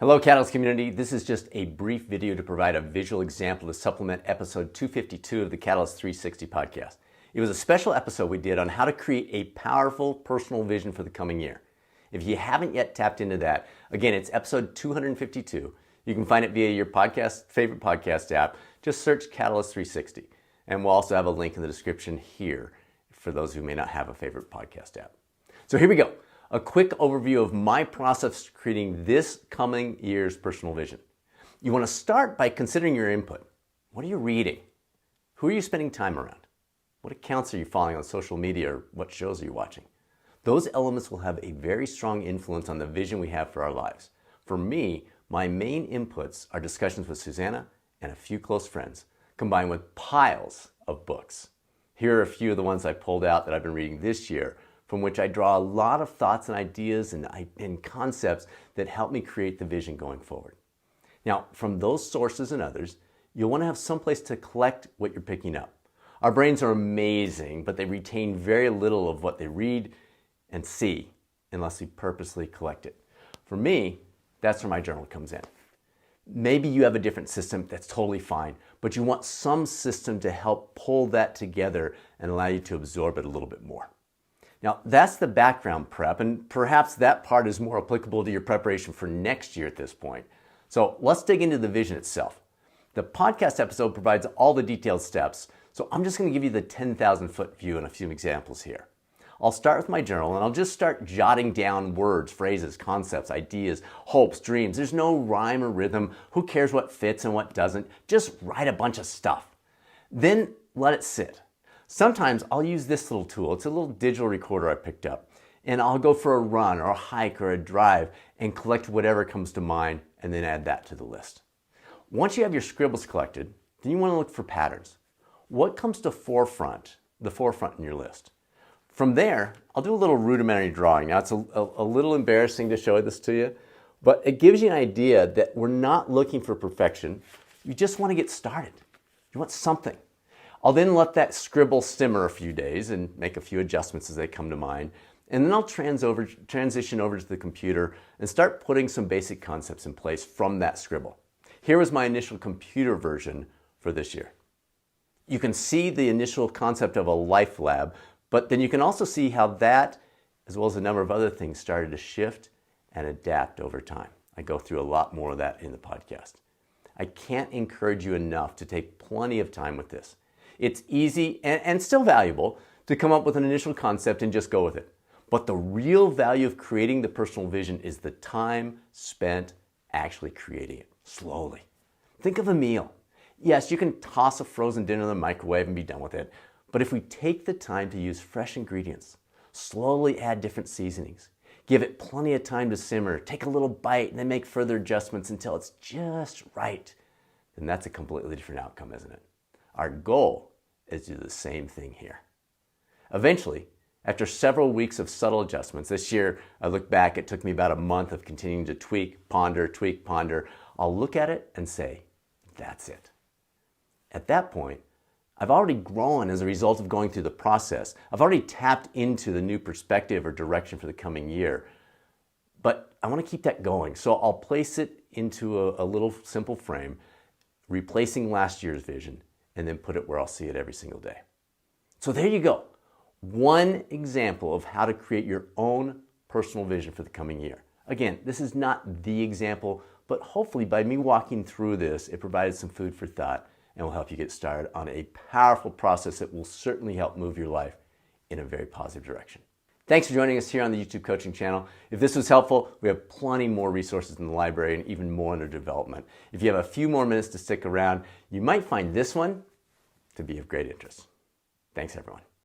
Hello Catalyst community, this is just a brief video to provide a visual example to supplement episode 252 of the Catalyst 360 podcast. It was a special episode we did on how to create a powerful personal vision for the coming year. If you haven't yet tapped into that, again, it's episode 252. You can find it via your favorite podcast app. Just search Catalyst 360. And we'll also have a link in the description here for those who may not have a favorite podcast app. So here we go. A quick overview of my process for creating this coming year's personal vision. You want to start by considering your input. What are you reading? Who are you spending time around? What accounts are you following on social media, or what shows are you watching? Those elements will have a very strong influence on the vision we have for our lives. For me, my main inputs are discussions with Susanna and a few close friends, combined with piles of books. Here are a few of the ones I pulled out that I've been reading this year, from which I draw a lot of thoughts and ideas and concepts that help me create the vision going forward. Now, from those sources and others, you'll want to have some place to collect what you're picking up. Our brains are amazing, but they retain very little of what they read and see unless we purposely collect it. For me, that's where my journal comes in. Maybe you have a different system, that's totally fine, but you want some system to help pull that together and allow you to absorb it a little bit more. Now, that's the background prep, and perhaps that part is more applicable to your preparation for next year at this point. So let's dig into the vision itself. The podcast episode provides all the detailed steps, so I'm just going to give you the 10,000-foot view and a few examples here. I'll start with my journal, and I'll just start jotting down words, phrases, concepts, ideas, hopes, dreams. There's no rhyme or rhythm. Who cares what fits and what doesn't? Just write a bunch of stuff. Then let it sit. Sometimes I'll use this little tool. It's a little digital recorder I picked up. And I'll go for a run or a hike or a drive and collect whatever comes to mind and then add that to the list. Once you have your scribbles collected, then you want to look for patterns. What comes to the forefront in your list? From there, I'll do a little rudimentary drawing. Now, it's a little embarrassing to show this to you, but it gives you an idea that we're not looking for perfection. You just want to get started. You want something. I'll then let that scribble simmer a few days and make a few adjustments as they come to mind. And then I'll transition over to the computer and start putting some basic concepts in place from that scribble. Here was my initial computer version for this year. You can see the initial concept of a life lab, but then you can also see how that, as well as a number of other things, started to shift and adapt over time. I go through a lot more of that in the podcast. I can't encourage you enough to take plenty of time with this. It's easy and still valuable to come up with an initial concept and just go with it. But the real value of creating the personal vision is the time spent actually creating it, slowly. Think of a meal. Yes, you can toss a frozen dinner in the microwave and be done with it. But if we take the time to use fresh ingredients, slowly add different seasonings, give it plenty of time to simmer, take a little bite, and then make further adjustments until it's just right, then that's a completely different outcome, isn't it? Our goal is to do the same thing here. Eventually, after several weeks of subtle adjustments, this year I look back, it took me about a month of continuing to tweak, ponder, I'll look at it and say, that's it. At that point, I've already grown as a result of going through the process. I've already tapped into the new perspective or direction for the coming year. But I want to keep that going, so I'll place it into a little simple frame, replacing last year's vision, and then put it where I'll see it every single day. So there you go. One example of how to create your own personal vision for the coming year. Again, this is not the example, but hopefully by me walking through this, it provided some food for thought and will help you get started on a powerful process that will certainly help move your life in a very positive direction. Thanks for joining us here on the YouTube Coaching channel. If this was helpful, we have plenty more resources in the library and even more under development. If you have a few more minutes to stick around, you might find this one to be of great interest. Thanks, everyone.